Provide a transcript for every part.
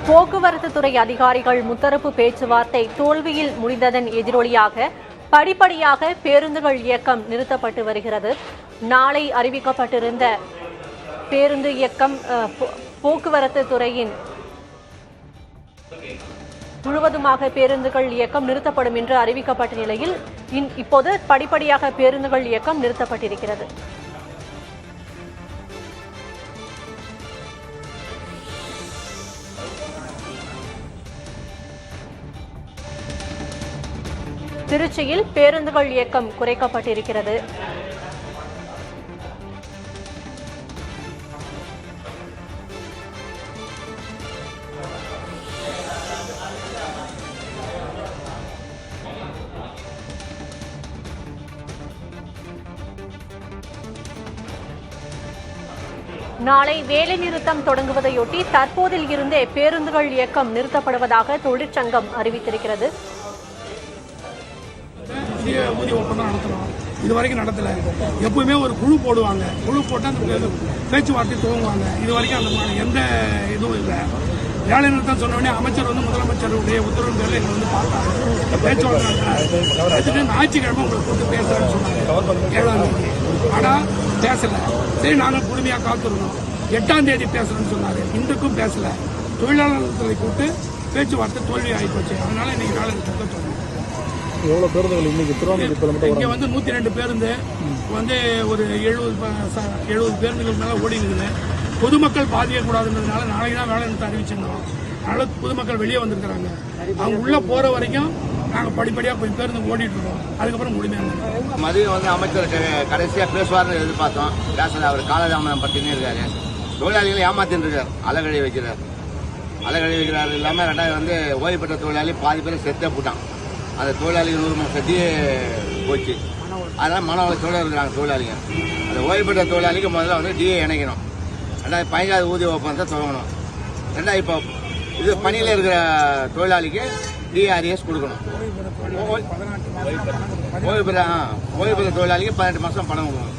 போக்குவரத்து துறை அதிகாரிகள் முத்தரப்பு பேச்சுவார்த்தை தோல்வியில் முடிந்ததன் எதிரொலியாக படிப்படியாக பேருந்துகள் இயக்கம் நிறுத்தப்பட்டு வருகிறது. நாளை அறிவிக்கப்பட்டிருந்த பேருந்து இயக்கம் போக்குவரத்து துறையின் முழுவதுமாக பேருந்துகள் இயக்கம் நிறுத்தப்படும் என்று அறிவிக்கப்பட்ட நிலையில் இப்போது படிப்படியாக பேருந்துகள் இயக்கம் நிறுத்தப்பட்டிருக்கிறது. திருச்சியில் பேருந்துகள் இயக்கம் குறைக்கப்பட்டிருக்கிறது. நாளை வேலைநிறுத்தம் தொடங்குவதையொட்டி தற்போதில் இருந்தே பேருந்துகள் இயக்கம் நிறுத்தப்படுவதாக தொழிற்சங்கம் அறிவித்திருக்கிறது. ஊதிய ஒப்பந்தம் நடத்தணும், இது வரைக்கும் நடத்தல. எப்பவுமே ஒரு குழு போடுவாங்க, குழு போட்டு அந்த பேச்சுவார்த்தை துவங்குவாங்க. இது வரைக்கும் அந்த மாதிரி எந்த இதுவும் இல்லை. வேலை நிறுத்தம் சொன்னோடனே அமைச்சர் முதலமைச்சருடைய உத்தரவு பேரில் எங்களை பார்த்தாங்க. பேச்சுவார்த்தை ஞாயிற்றுக்கிழமை உங்களை கூட்டு பேசுறேன்னு சொன்னாங்க 7ஆம் தேதி. ஆனால் பேசல. சரி, நாங்கள் பொறுமையாக காத்திருந்தோம். 8ஆம் தேதி பேசுறேன்னு சொன்னாங்க. இன்றைக்கும் பேசல. தொழிலாளர்களை கூப்பிட்டு பேச்சுவார்த்தை தோல்வி ஆகிப்போச்சு. அதனால இன்னைக்கு வேலை நிறுத்தம் சொன்னாங்க. எவ்வளவு பேருந்துகள் இன்னைக்கு திருவாரூர் இங்க 102 பேருந்து ஒரு 70 பேருந்துகள் மேல ஓடி இருக்குது. பொதுமக்கள் பாதிக்கக்கூடாதுன்றதுனால நாளைக்கு தான் வேலை நிறுத்தம் அறிவிச்சிருந்தோம். அதனால பொதுமக்கள் வெளியே வந்திருக்கிறாங்க. அவங்க உள்ள போற வரைக்கும் நாங்க படிப்படியா போய் பேருந்து ஓடிட்டு இருக்கோம். அதுக்கப்புறம் முழுமையாக மதியம் அமைச்சர் கடைசியா பேசுவார்னு எதிர்பார்த்தோம். பேசல. அவர் காலதாமதம் பத்தினே இருக்காரு. தொழிலாளிகளை ஏமாத்தின்னு இருக்காரு. அலகழி வைக்கிறார் இல்லாம 2 ஓய்வு பெற்ற தொழிலாளி பாதி பேர் செத்தே போட்டான். அந்த தொழிலாளிகள் 100 சத்தியே போச்சு. அதனால மன உளைச்சலோடு இருக்கிறாங்க தொழிலாளிங்க. அந்த ஓய்வு பெற்ற தொழிலாளிக்கு முதல்ல டிஏ இணைக்கணும். 2015 ஊதிய ஒப்பந்தத்தை துவங்கணும். இப்போ இது பணியில் இருக்கிற தொழிலாளிக்கு டிஆர்எஸ் கொடுக்கணும். ஓய்வு பெற்ற தொழிலாளிக்கு 18 மாதம் பணம் கொடுக்கணும்.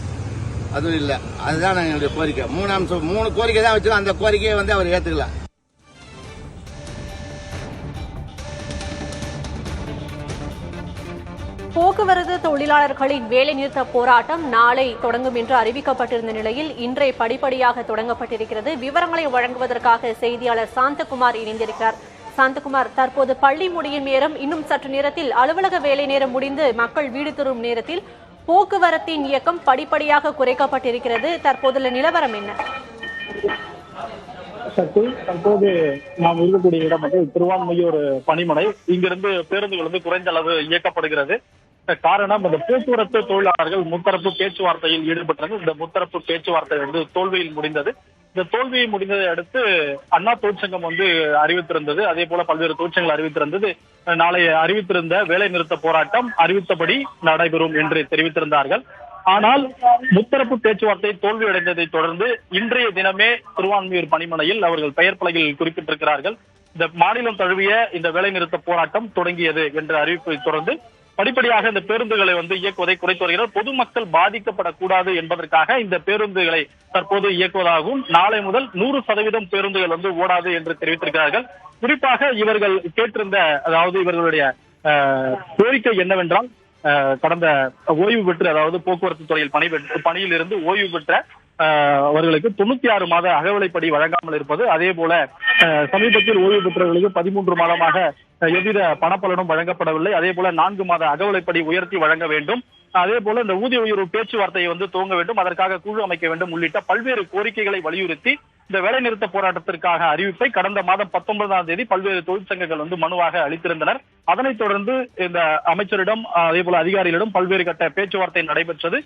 அதுவும் இல்லை. அதுதான் எங்களுடைய கோரிக்கை. 3 கோரிக்கை தான் வச்சிருக்கோம். அந்த கோரிக்கையை அவர் ஏற்றுக்கல. போக்குவரத்து தொழிலாளர்களின் வேலைநிறுத்த போராட்டம் நாளை தொடங்கும் என்று அறிவிக்கப்பட்டிருந்த நிலையில் இன்றை படிப்படியாக தொடங்கப்பட்டிருக்கிறது. விவரங்களை வழங்குவதற்காக செய்தியாளர் சாந்தகுமார் இணைந்திருக்கிறார். சாந்தகுமார், தற்போது பள்ளி முடியும் நேரம், இன்னும் சற்று நேரத்தில் அலுவலக வேலை நேரம் முடிந்து மக்கள் வீடு திரும்பும் நேரத்தில் போக்குவரத்தின் இயக்கம் படிப்படியாக குறைக்கப்பட்டிருக்கிறது. தற்போதுள்ள நிலவரம் என்ன? தற்போது நாம் இருக்கக்கூடிய இடம் திருவான்மையூர் பணிமனை. இங்கிருந்து பேருந்துகள் குறைந்த அளவு இயக்கப்படுகிறது. காரணம், இந்த போக்குவரத்து தொழிலாளர்கள் முத்தரப்பு பேச்சுவார்த்தையில் ஈடுபட்டார்கள். இந்த முத்தரப்பு பேச்சுவார்த்தை தோல்வியில் முடிந்தது. இந்த தோல்வியை முடிந்ததை அடுத்து அண்ணா தொழிற்சங்கம் அறிவித்திருந்தது. அதே போல பல்வேறு தொழிற்சங்கங்கள் அறிவித்திருந்தது. நாளை அறிவித்திருந்த வேலை நிறுத்த போராட்டம் அறிவித்தபடி நடைபெறும் என்று தெரிவித்திருந்தார்கள். ஆனால் முத்தரப்பு பேச்சுவார்த்தை தோல்வியடைந்ததை தொடர்ந்து இன்றைய தினமே திருவான்மியூர் பணிமனையில் அவர்கள் பெயர் பலகையில் குறிப்பிட்டிருக்கிறார்கள். இந்த மாநிலம் தழுவிய இந்த வேலை நிறுத்த போராட்டம் தொடங்கியது என்ற அறிவிப்பை தொடர்ந்து படிப்படியாக இந்த பேருந்துகளை இயக்குவதை குறைத்து வருகிறார். பொதுமக்கள் பாதிக்கப்படக்கூடாது என்பதற்காக இந்த பேருந்துகளை தற்போது இயக்குவதாகவும் நாளை முதல் 100% பேருந்துகள் ஓடாது என்று தெரிவித்திருக்கிறார்கள். குறிப்பாக இவர்கள் கேட்டிருந்த, அதாவது இவர்களுடைய கோரிக்கை என்னவென்றால், கடந்த ஓய்வு பெற்று, அதாவது போக்குவரத்து துறையில் பணியில் இருந்து ஓய்வு பெற்ற அவர்களுக்கு 96 மாத அகவிலைப்படி வழங்காமல் இருப்பது, அதே போல சமீபத்தில் ஓய்வு பெற்றவர்களுக்கு 13 மாதமாக எவ்வித பணப்பலனும் வழங்கப்படவில்லை. அதே போல 4 மாத அகவிலைப்படி உயர்த்தி வழங்க வேண்டும். அதே போல இந்த ஊதிய உயர்வு பேச்சுவார்த்தையை துவங்க வேண்டும், அதற்காக குழு அமைக்க வேண்டும் உள்ளிட்ட பல்வேறு கோரிக்கைகளை வலியுறுத்தி இந்த வேலைநிறுத்த போராட்டத்திற்காக அறிவிப்பை கடந்த மாதம் 19ஆம் தேதி பல்வேறு தொழிற்சங்கங்கள் மனுவாக அளித்திருந்தனர். அதனைத் தொடர்ந்து இந்த அமைச்சரிடம், அதே போல அதிகாரிகளிடம் பல்வேறு கட்ட பேச்சுவார்த்தை நடைபெற்றது.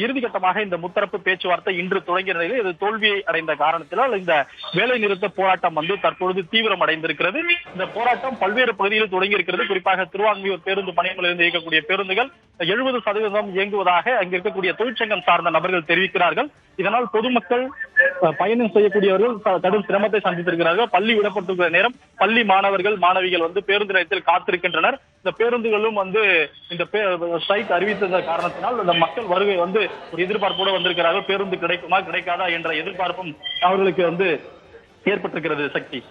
இறுதிக்கட்டமாக இந்த முத்தரப்பு பேச்சுவார்த்தை இன்று தொடங்கிய நிலையில் இது தோல்வியை அடைந்த காரணத்தினால் இந்த வேலை நிறுத்த போராட்டம் தற்பொழுது தீவிரம் அடைந்திருக்கிறது. இந்த போராட்டம் பல்வேறு பகுதிகளில் தொடங்கி இருக்கிறது. குறிப்பாக திருவான்மியூர் பேருந்து பணியிலிருந்து இயக்கக்கூடிய பேருந்துகள் 70% இயங்குவதாக அங்கு இருக்கக்கூடிய தொழிற்சங்கம் சார்ந்த நபர்கள் தெரிவிக்கிறார்கள். இதனால் பொதுமக்கள் பயணம் செய்யக்கூடியவர்கள் கடும் சிரமத்தை சந்தித்திருக்கிறார்கள். பள்ளி விடப்பட்டிருக்கிற நேரம் பள்ளி மாணவர்கள் மாணவிகள் பேருந்து நிலையத்தில் காத்திருக்கின்றனர். இந்த பேருந்துகளும் இந்த ஸ்ட்ரைக் அறிவித்த காரணத்தினால் இந்த மக்கள் வருகை ஒரு எதிர்பார்ப்போடு வந்திருக்கிறார்கள். பேருந்து கிடைக்குமா கிடைக்காதா என்ற எதிர்பார்ப்பும் அவர்களுக்கு ஏற்பட்டிருக்கிறது. சக்தி.